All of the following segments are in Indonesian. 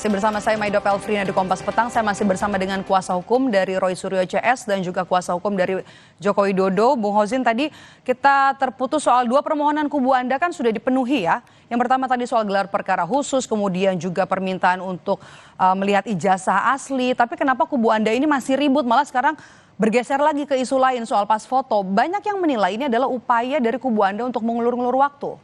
Masih bersama saya Maido Pelfrina di Kompas Petang. Saya masih bersama dengan kuasa hukum dari Roy Suryo CS dan juga kuasa hukum dari Joko Widodo. Bung Hozin, tadi kita terputus soal dua permohonan kubu Anda kan sudah dipenuhi ya. Yang pertama tadi soal gelar perkara khusus, kemudian juga permintaan untuk melihat ijazah asli. Tapi kenapa kubu Anda ini masih ribut, malah sekarang bergeser lagi ke isu lain soal pas foto. Banyak yang menilai ini adalah upaya dari kubu Anda untuk mengulur-ngulur waktu.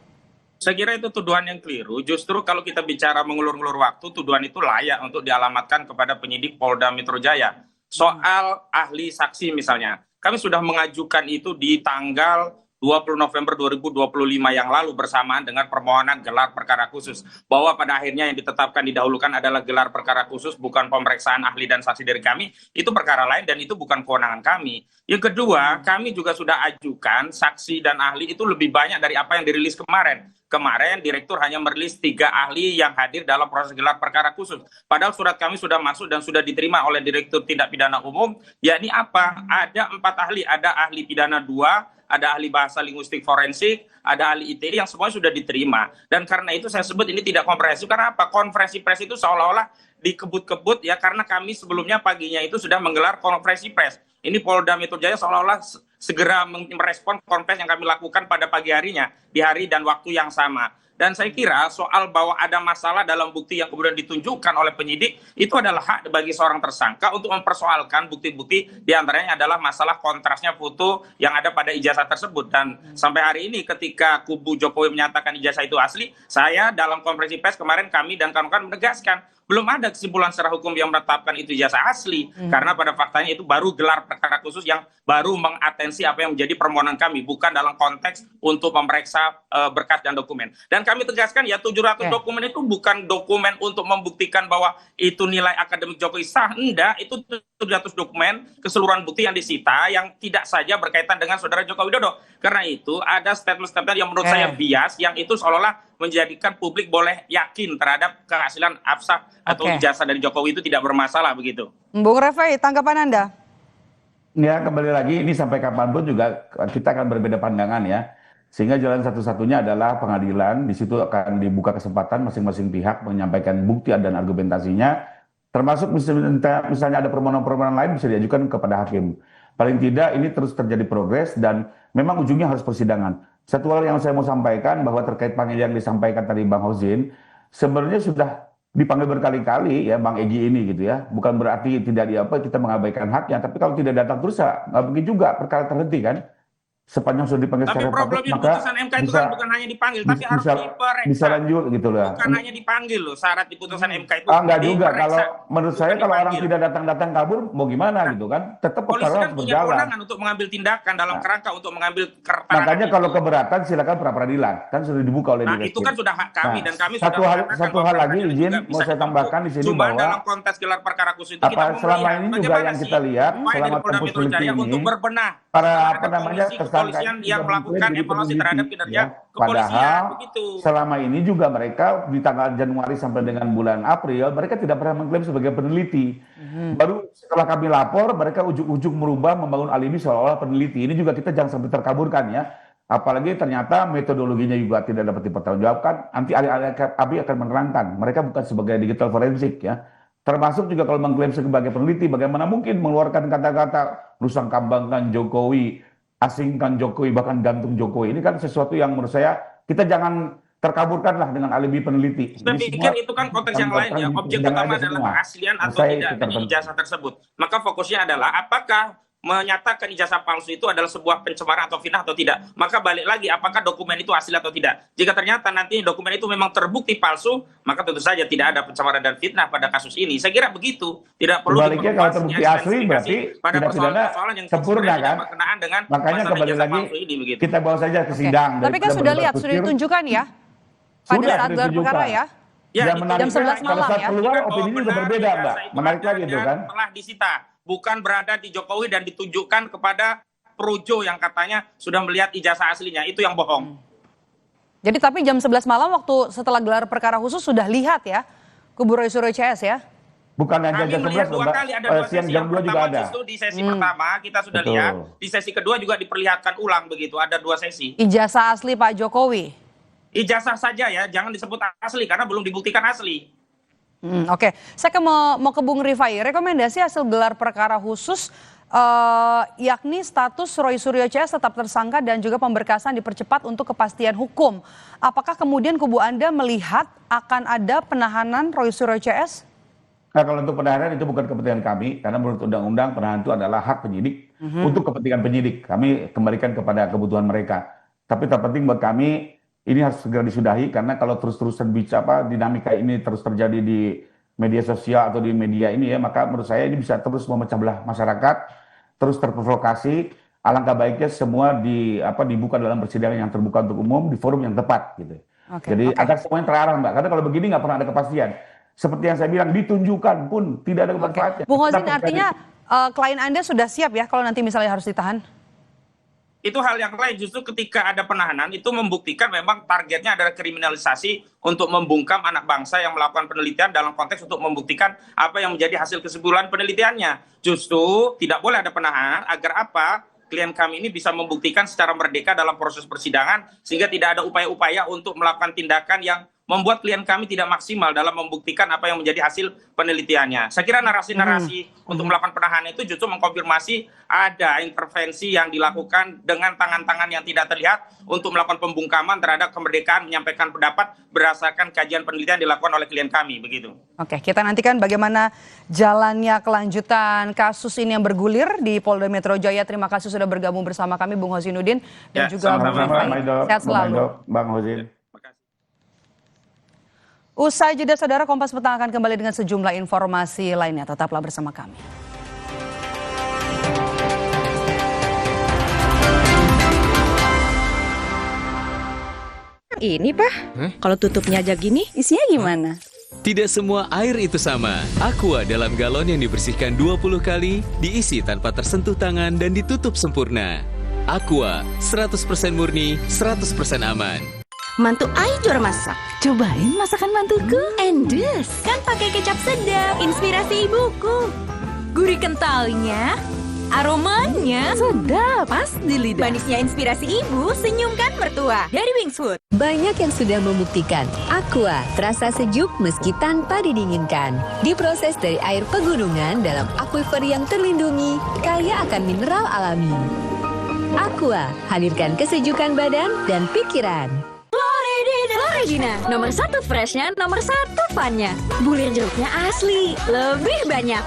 Saya kira itu tuduhan yang keliru. Justru kalau kita bicara mengulur-ngulur waktu, tuduhan itu layak untuk dialamatkan kepada penyidik Polda Metro Jaya. Soal ahli saksi misalnya, kami sudah mengajukan itu di tanggal 20 November 2025 yang lalu bersamaan dengan permohonan gelar perkara khusus. Bahwa pada akhirnya yang ditetapkan didahulukan adalah gelar perkara khusus, bukan pemeriksaan ahli dan saksi dari kami. Itu perkara lain dan itu bukan kewenangan kami. Yang kedua, kami juga sudah ajukan saksi dan ahli itu lebih banyak dari apa yang dirilis kemarin. Kemarin direktur hanya merilis 3 ahli yang hadir dalam proses gelar perkara khusus. Padahal surat kami sudah masuk dan sudah diterima oleh Direktur Tindak Pidana Umum. Yakni apa? Ada 4 ahli. Ada ahli pidana 2, ada ahli bahasa linguistik forensik, ada ahli ITE yang semuanya sudah diterima. Dan karena itu saya sebut ini tidak komprehensif. Karena apa? Konferensi pers itu seolah-olah dikebut-kebut ya, karena kami sebelumnya paginya itu sudah menggelar konferensi pers. Ini Polda Metro Jaya seolah-olah segera merespon konferensi yang kami lakukan pada pagi harinya, di hari dan waktu yang sama. Dan saya kira soal bahwa ada masalah dalam bukti yang kemudian ditunjukkan oleh penyidik, itu adalah hak bagi seorang tersangka untuk mempersoalkan bukti-bukti, diantaranya adalah masalah kontrasnya foto yang ada pada ijazah tersebut. Dan sampai hari ini ketika kubu Jokowi menyatakan ijazah itu asli, saya dalam konferensi pers kemarin kami dan kawan-kawan menegaskan, belum ada kesimpulan secara hukum yang menetapkan itu ijazah asli. Karena pada faktanya itu baru gelar perkara khusus yang baru mengatensi apa yang menjadi permohonan kami, bukan dalam konteks untuk memeriksa berkas dan dokumen. Dan kami tegaskan ya 700 dokumen itu bukan dokumen untuk membuktikan bahwa itu nilai akademik Jokowi sah. Enggak, itu 700 dokumen keseluruhan bukti yang disita yang tidak saja berkaitan dengan saudara Joko Widodo. Karena itu ada statement-statement yang menurut saya bias, yang itu seolah-olah menjadikan publik boleh yakin terhadap kehasilan absah atau ijazah dari Jokowi itu tidak bermasalah begitu. Bung Refai, tanggapan Anda? Ya, kembali lagi ini sampai kapanpun juga kita akan berbeda pandangan ya. Sehingga jalan satu-satunya adalah pengadilan. Di situ akan dibuka kesempatan masing-masing pihak menyampaikan bukti dan argumentasinya. Termasuk misalnya ada permohonan-permohonan lain bisa diajukan kepada hakim. Paling tidak ini terus terjadi progres dan memang ujungnya harus persidangan. Satu hal yang saya mau sampaikan bahwa terkait panggilan yang disampaikan tadi Bang Hozin, sebenarnya sudah dipanggil berkali-kali ya Bang Egy ini gitu ya. Bukan berarti tidak kita mengabaikan haknya, tapi kalau tidak datang terus ya nggak mungkin juga perkara terhenti kan. Sepanjang sudah dipanggil tapi secara problemnya maka putusan MK itu kan bukan hanya dipanggil, tapi harus diperiksa. Bisa lanjut gitu loh. Bukan hanya dipanggil loh, syarat di putusan MK itu. Enggak juga, kalau menurut saya kalau orang tidak datang-datang kabur mau gimana gitu kan. Tetap Polisi perkara kan harus punya berjalan. kewenangan untuk mengambil tindakan dalam kerangka untuk mengambil keterangan. Makanya kalau keberatan silakan pra peradilan, kan sudah dibuka oleh direktur. Itu kan sudah hak kami dan kami satu sudah satu hal lagi izin mau saya tambahkan di sini cuma bahwa dalam konteks gelar perkara khusus itu kita selama ini juga yang kita lihat selama tempus politik ini untuk berbenah para tersangka yang melakukan evaluasi terhadap kinerja kepolisian. Padahal begitu. Selama ini juga mereka di tanggal Januari sampai dengan bulan April mereka tidak pernah mengklaim sebagai peneliti. Baru setelah kami lapor mereka ujuk-ujuk merubah membangun alibi seolah-olah peneliti. Ini juga kita jangan sampai terkaburkan ya. Apalagi ternyata metodologinya juga tidak dapat dipertanggungjawabkan. Nanti ahli akan menerangkan mereka bukan sebagai digital forensik ya. Termasuk juga kalau mengklaim sebagai peneliti, bagaimana mungkin mengeluarkan kata-kata rusang kambangkan Jokowi, asingkan Jokowi, bahkan gantung Jokowi. Ini kan sesuatu yang menurut saya kita jangan terkaburkan lah dengan alibi peneliti. Saya pikir itu kan konteks yang lain ya. Objek utama adalah keaslian atau tidaknya ijazah tersebut. Maka fokusnya adalah apakah menyatakan ijazah palsu itu adalah sebuah pencemaran atau fitnah atau tidak. Maka balik lagi, apakah dokumen itu asli atau tidak. Jika ternyata nanti dokumen itu memang terbukti palsu, maka tentu saja tidak ada pencemaran dan fitnah pada kasus ini. Saya kira begitu. Tidak perlu sebaliknya kalau terbukti asli berarti pada tidak persoalan yang sempurna kan. Dengan makanya kembali lagi ini, kita bawa saja ke sidang. Tapi kan sudah lihat, sudah ditunjukkan ya pada saat gelar perkara ya. Ya, jam 11 malam ya. Keluar opini juga berbeda Mbak. Menarik lagi itu kan. Telah disita. Bukan berada di Jokowi dan ditunjukkan kepada Projo yang katanya sudah melihat ijazah aslinya. Itu yang bohong. Jadi tapi jam 11 malam waktu setelah gelar perkara khusus sudah lihat ya kubu Roy Suryo CS ya? Bukan hanya jam 11, dua kali ada dua siang sesi. jam 2 juga ada. Di sesi pertama kita sudah lihat, di sesi kedua juga diperlihatkan ulang begitu, ada 2 sesi. Ijazah asli Pak Jokowi? Ijazah saja ya, jangan disebut asli karena belum dibuktikan asli. Oke, saya mau ke Bung Rifai. Rekomendasi hasil gelar perkara khusus yakni status Roy Suryo CS tetap tersangka dan juga pemberkasan dipercepat untuk kepastian hukum. Apakah kemudian kubu Anda melihat akan ada penahanan Roy Suryo CS? Nah, kalau untuk penahanan itu bukan kepentingan kami, karena menurut undang-undang penahanan itu adalah hak penyidik untuk kepentingan penyidik. Kami kembalikan kepada kebutuhan mereka. Tapi terpenting buat kami, ini harus segera disudahi, karena kalau terus-terusan bicara dinamika ini terus terjadi di media sosial atau di media ini ya, maka menurut saya ini bisa terus memecah belah masyarakat, terus terprovokasi. Alangkah baiknya semua dibuka dalam persidangan yang terbuka untuk umum di forum yang tepat gitu. Jadi agar semuanya terarah, Mbak. Karena kalau begini nggak pernah ada kepastian. Seperti yang saya bilang, ditunjukkan pun tidak ada kepastian. Bung Hozin, artinya klien Anda sudah siap ya kalau nanti misalnya harus ditahan? Itu hal yang lain. Justru ketika ada penahanan itu membuktikan memang targetnya adalah kriminalisasi untuk membungkam anak bangsa yang melakukan penelitian dalam konteks untuk membuktikan apa yang menjadi hasil kesimpulan penelitiannya. Justru tidak boleh ada penahanan agar apa? Klien kami ini bisa membuktikan secara merdeka dalam proses persidangan sehingga tidak ada upaya-upaya untuk melakukan tindakan yang membuat klien kami tidak maksimal dalam membuktikan apa yang menjadi hasil penelitiannya. Saya kira narasi-narasi untuk melakukan penahanan itu justru mengkonfirmasi ada intervensi yang dilakukan dengan tangan-tangan yang tidak terlihat untuk melakukan pembungkaman terhadap kemerdekaan menyampaikan pendapat berdasarkan kajian penelitian dilakukan oleh klien kami, begitu. Oke, kita nantikan bagaimana jalannya kelanjutan kasus ini yang bergulir di Polda Metro Jaya. Terima kasih sudah bergabung bersama kami, Bung Hozinuddin dan juga Bung Rifai. Sehat selalu, Bang Hozin. Usai jeda, saudara, Kompas Petang akan kembali dengan sejumlah informasi lainnya. Tetaplah bersama kami. Ini, Pak, kalau tutupnya aja gini, isinya gimana? Tidak semua air itu sama. Aqua dalam galon yang dibersihkan 20 kali, diisi tanpa tersentuh tangan dan ditutup sempurna. Aqua, 100% murni, 100% aman. Mantu Ai juara masak. Cobain masakan mantuku. Endes, kan pakai kecap sedap, inspirasi ibuku. Gurih kentalnya, aromanya sedap, pas di lidah. Manisnya inspirasi ibu, senyumkan mertua. Dari Wingswood. Banyak yang sudah membuktikan Aqua terasa sejuk meski tanpa didinginkan. Diproses dari air pegunungan dalam aquifer yang terlindungi, kaya akan mineral alami. Aqua, hadirkan kesejukan badan dan pikiran. Floridina, nomor 1 freshnya, nomor 1 funnya. Bulir jeruknya asli, lebih banyak.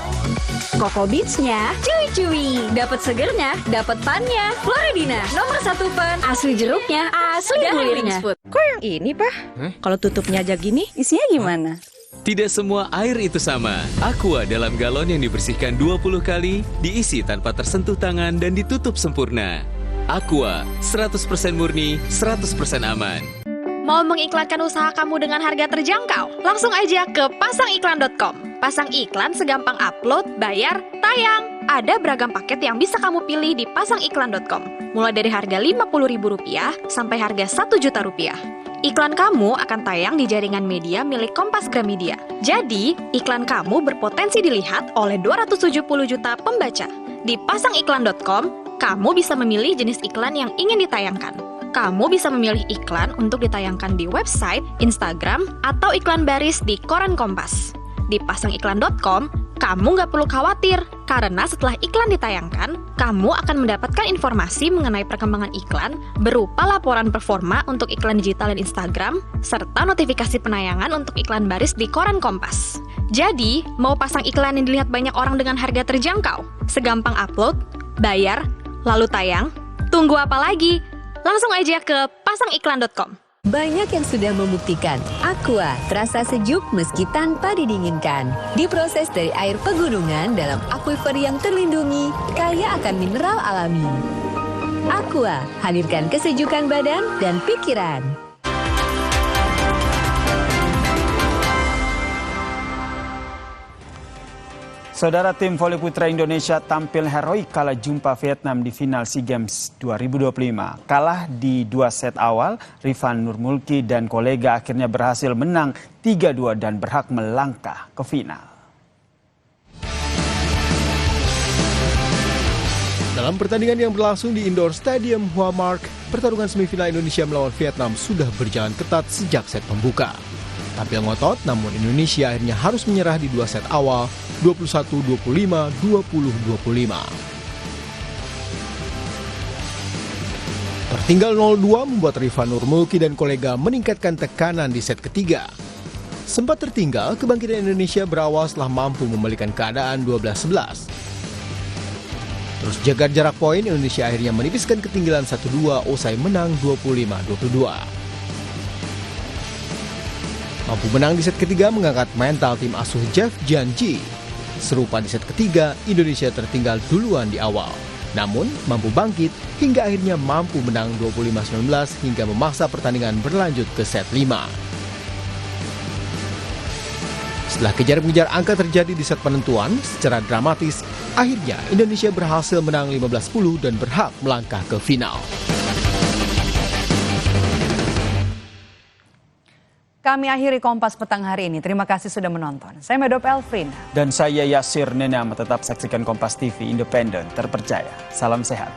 Coco Beats-nya cuy-cuy, dapat segernya, dapat funnya. Floridina, nomor 1 fun, asli jeruknya, asli bulirnya. Kok yang ini, Pak? Kalau tutupnya aja gini, isinya gimana? Tidak semua air itu sama. Aqua dalam galon yang dibersihkan 20 kali, diisi tanpa tersentuh tangan dan ditutup sempurna. Aqua, 100% murni, 100% aman. Mau mengiklankan usaha kamu dengan harga terjangkau? Langsung aja ke pasangiklan.com. Pasang iklan segampang upload, bayar, tayang. Ada beragam paket yang bisa kamu pilih di pasangiklan.com. Mulai dari harga Rp50.000 sampai harga Rp1.000.000. Iklan kamu akan tayang di jaringan media milik Kompas Gramedia. Jadi, iklan kamu berpotensi dilihat oleh 270 juta pembaca. Di pasangiklan.com, kamu bisa memilih jenis iklan yang ingin ditayangkan. Kamu bisa memilih iklan untuk ditayangkan di website, Instagram, atau iklan baris di koran Kompas. Di pasangiklan.com, kamu nggak perlu khawatir, karena setelah iklan ditayangkan, kamu akan mendapatkan informasi mengenai perkembangan iklan berupa laporan performa untuk iklan digital dan Instagram, serta notifikasi penayangan untuk iklan baris di koran Kompas. Jadi, mau pasang iklan yang dilihat banyak orang dengan harga terjangkau? Segampang upload, bayar, lalu tayang? Tunggu apa lagi? Langsung aja ke pasangiklan.com. Banyak yang sudah membuktikan Aqua terasa sejuk meski tanpa didinginkan. Diproses dari air pegunungan dalam aquifer yang terlindungi, kaya akan mineral alami. Aqua, hadirkan kesejukan badan dan pikiran. Saudara, tim voli putra Indonesia tampil heroik kala jumpa Vietnam di final SEA Games 2025. Kalah di 2 set awal, Rifan Nurmulki dan kolega akhirnya berhasil menang 3-2 dan berhak melangkah ke final. Dalam pertandingan yang berlangsung di Indoor Stadium Hua Mark, pertarungan semifinal Indonesia melawan Vietnam sudah berjalan ketat sejak set pembuka. Tampil ngotot, namun Indonesia akhirnya harus menyerah di 2 set awal, 21-25, 20-25. Tertinggal 0-2 membuat Rifan Nurmulki dan kolega meningkatkan tekanan di set ketiga. Sempat tertinggal, kebangkitan Indonesia berawal setelah mampu membalikkan keadaan 12-11. Terus jaga jarak poin, Indonesia akhirnya menipiskan ketinggalan 1-2 usai menang 25-22. Mampu menang di set ketiga mengangkat mental tim asuh Jeff Janji. Serupa di set ketiga, Indonesia tertinggal duluan di awal. Namun, mampu bangkit hingga akhirnya mampu menang 25-19 hingga memaksa pertandingan berlanjut ke set 5. Setelah kejar-mengejar angka terjadi di set penentuan, secara dramatis, akhirnya Indonesia berhasil menang 15-10 dan berhak melangkah ke final. Kami akhiri Kompas Petang hari ini. Terima kasih sudah menonton. Saya Medop Elfrin. Dan saya Yasir Nenama. Tetap saksikan Kompas TV, independen, terpercaya. Salam sehat.